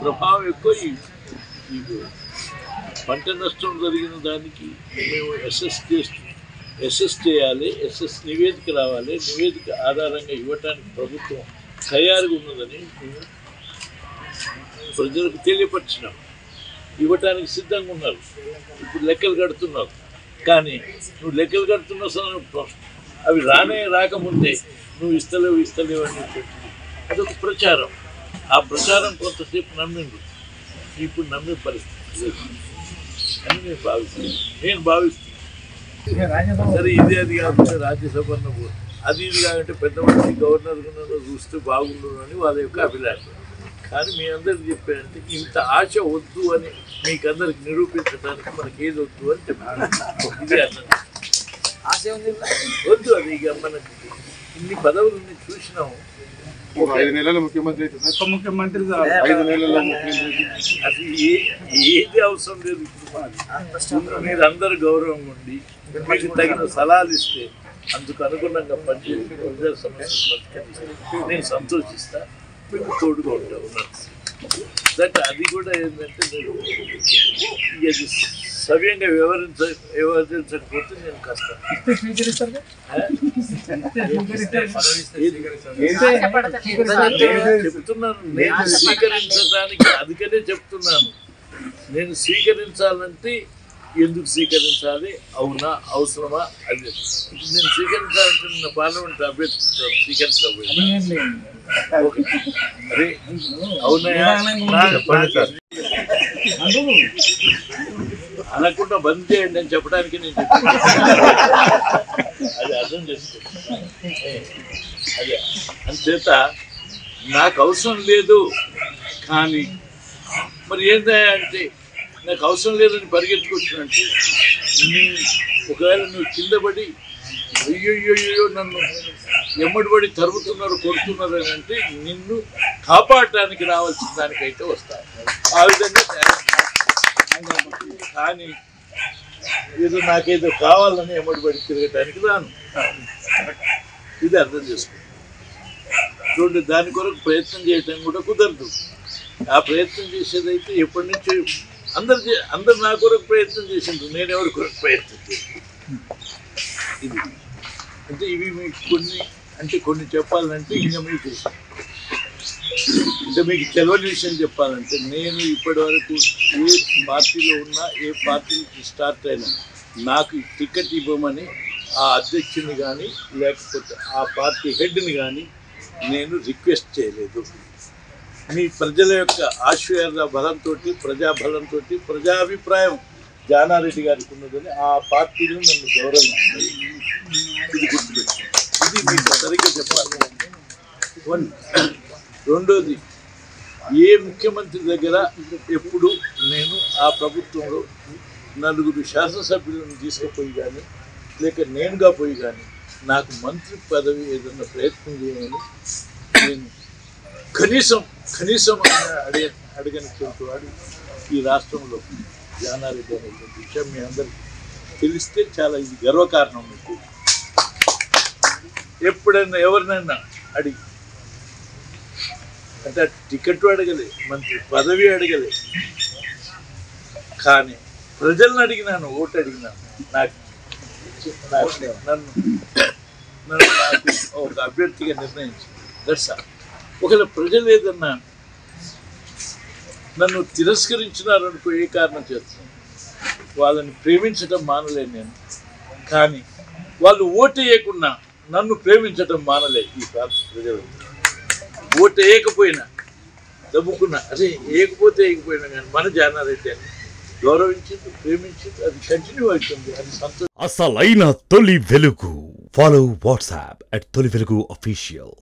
ప్రభావం ఎక్కువ. ఈ పంట నష్టం జరిగిన దానికి మేము ఎస్ఎస్ చేయాలి, ఎస్ఎస్ నివేదిక రావాలి. నివేదిక ఆధారంగా ఇవ్వటానికి ప్రభుత్వం తయారుగా ఉన్నదని మేము ప్రజలకు తెలియపరిచినాం. ఇవ్వటానికి సిద్ధంగా ఉన్నారు. ఇప్పుడు లెక్కలు కడుతున్నారు. కానీ నువ్వు లెక్కలు కడుతున్న అవి రాకముందే నువ్వు ఇస్తలేవు అని చెప్పి అదొక ప్రచారం. ఆ ప్రచారం కొంతసేపు నమ్మిండు. ఇప్పుడు నమ్మే పరిస్థితి అని నేను భావిస్తున్నాను. సరే ఇది అది కాకుండా రాజ్యసభను అది ఇది కాకుంటే పెద్ద మంది గవర్నర్ చూస్తే బాగుండు అని వాళ్ళ యొక్క అభిలాష. కానీ మీ అందరికి చెప్పారంటే ఇంత ఆశ వద్దు అని మీకందరికి నిరూపించడానికి మనకి ఏది వద్దు అని చెప్పారు. ఇది అర్థం వద్దు. అది ఇక మనకి ఇన్ని పదవులని చూసినాము. 5 నెలల ముఖ్యమంత్రి ముఖ్యమంత్రి అది ఏది అవసరం లేదు. మీరు అందరు గౌరవంగా ఉండి మీకు తగిన సలహాలు ఇస్తే అందుకు అనుగుణంగా పనిచేసి ప్రజల సమస్యలు పరిష్కరిస్తే నేను సంతోషిస్తా, మీకు తోడుగా ఉంటాను. దట్ అది కూడా ఏంటంటే నేను ఇది సవ్యంగా వ్యవహరించకపోతే నేను కష్టం. చెప్తున్నాను నేను స్వీకరించడానికి, అందుకనే చెప్తున్నాను. నేను స్వీకరించాలంటే ఎందుకు స్వీకరించాలి, అవునా అవసరమా అది నేను స్వీకరించాలంటే నిన్న పార్లమెంట్ అభ్యర్థి స్వీకరించబోయింది. అరే అవునయా అనకుండా బంద్ చేయండి అని చెప్పడానికి నేను చెప్తాను. అది అర్థం చేసుకుంటాను. అదే అంచేత నాకు అవసరం లేదు. కానీ మరి ఏంటంటే అంటే నాకు అవసరం లేదని పరిగెత్తుకొచ్చినంటే ఒకవేళ నువ్వు కింద పడి అయ్యో నన్ను ఎమ్మడిపడి తరుగుతున్నారు కొడుతున్నారు అని అంటే నిన్ను కాపాడటానికి రావాల్సిన దానికైతే వస్తాను. ఆ విధంగా కానీ ఏదో నాకేదో కావాలని ఎమ్మడిపడి తిరగటానికి రాను. ఇది అర్థం చేసుకుంటాను. చూడండి, దాని కొరకు ప్రయత్నం చేయటం కూడా కుదరదు. ఆ ప్రయత్నం చేసేదైతే ఎప్పటి నుంచో అందరు నా కొరకు ప్రయత్నం చేసిండ్రు, నేను ఎవరి కొరకు ప్రయత్నం చేసింది. ఇది అంటే ఇవి మీకు కొన్ని చెప్పాలంటే ఇంకా మీకు అంటే మీకు తెలియని విషయం చెప్పాలంటే నేను ఇప్పటి వరకు ఏ పార్టీలో ఉన్నా, ఏ పార్టీకి స్టార్ట్ అయినా నాకు టికెట్ ఇవ్వమని ఆ అధ్యక్షుని కానీ లేకపోతే ఆ పార్టీ హెడ్ని కానీ నేను రిక్వెస్ట్ చేయలేదు. మీ ప్రజల యొక్క ఆశీర్వాద బలంతో, ప్రజాబలంతో, ప్రజాభిప్రాయం జానారెడ్డి గారికి ఉన్నదని ఆ పార్టీలు నన్ను గౌరవించినాయి. ఇది గుర్తుపెట్టి ఇది మీకు సరిగ్గా చెప్పాలి. రెండోది, ఏ ముఖ్యమంత్రి దగ్గర ఎప్పుడు నేను ఆ ప్రభుత్వంలో 4 శాసనసభ్యులను తీసుకుపోయి కానీ లేక నేనుగా పోయి కానీ నాకు మంత్రి పదవి ఏదన్నా ప్రయత్నం చేయమని నేను కనీసం అడగనిటువంటి వాడు ఈ రాష్ట్రంలో జానారెడ్డి అనేటువంటి విషయం మీ అందరికీ తెలిస్తే చాలా ఇది గర్వకారణం. మీకు ఎప్పుడైనా ఎవరినైనా అడిగి అంటే టికెట్ అడగలే, మంత్రి పదవి అడగలే, కానీ ప్రజలను అడిగినాను, ఓటు అడిగినాను. నన్ను నాకు ఒక అభ్యర్థిగా నిర్ణయించింది. దట్స్ ఒకవేళ ప్రజలు ఏదన్నా నన్ను తిరస్కరించినారనుకో, ఏ కారణం చేస్తున్నాను, వాళ్ళని ప్రేమించడం మానలేను నేను. కానీ వాళ్ళు ఓటు వేయకుండా నన్ను ప్రేమించడం మానలే ఈ ప్రాంత ప్రజలు. ఓటు వేయకపోయినా దమ్ముకున్నా, అదే వేయకపోయినా కానీ మన జానారెడ్డి అని గౌరవించింది, ప్రేమించింది, అది కంటిన్యూ అవుతుంది. అది సంతోషం. అసలైన తొలి వెలుగు. ఫాలో వాట్సాప్ @తొలి వెలుగు official.